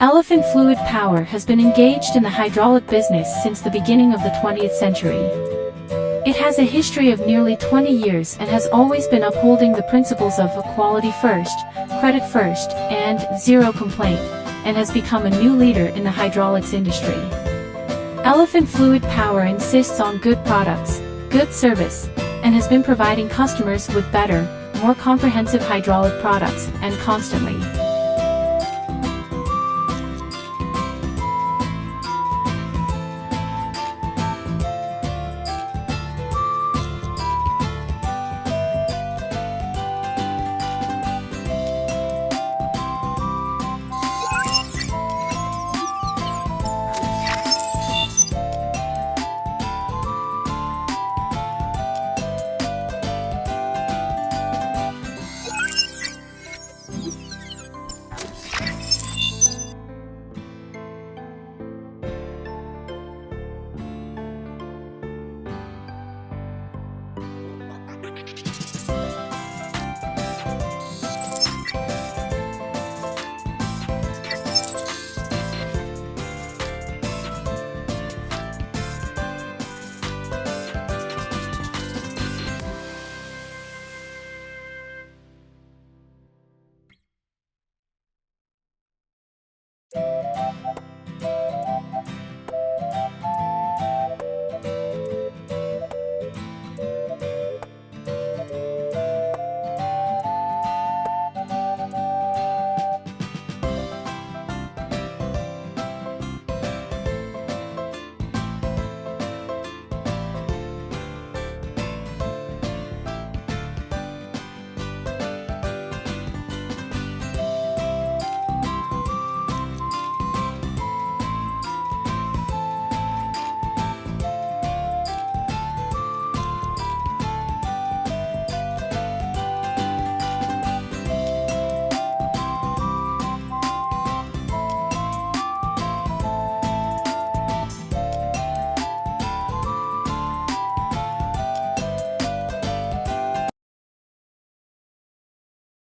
Elephant Fluid Power has been engaged in the hydraulic business since the beginning of the 20th century. It has a history of nearly 20 years and has always been upholding the principles of quality first, credit first, and zero complaint, and has become a new leader in the hydraulics industry. Elephant Fluid Power insists on good products, good service, and has been providing customers with better, more comprehensive hydraulic products, and constantly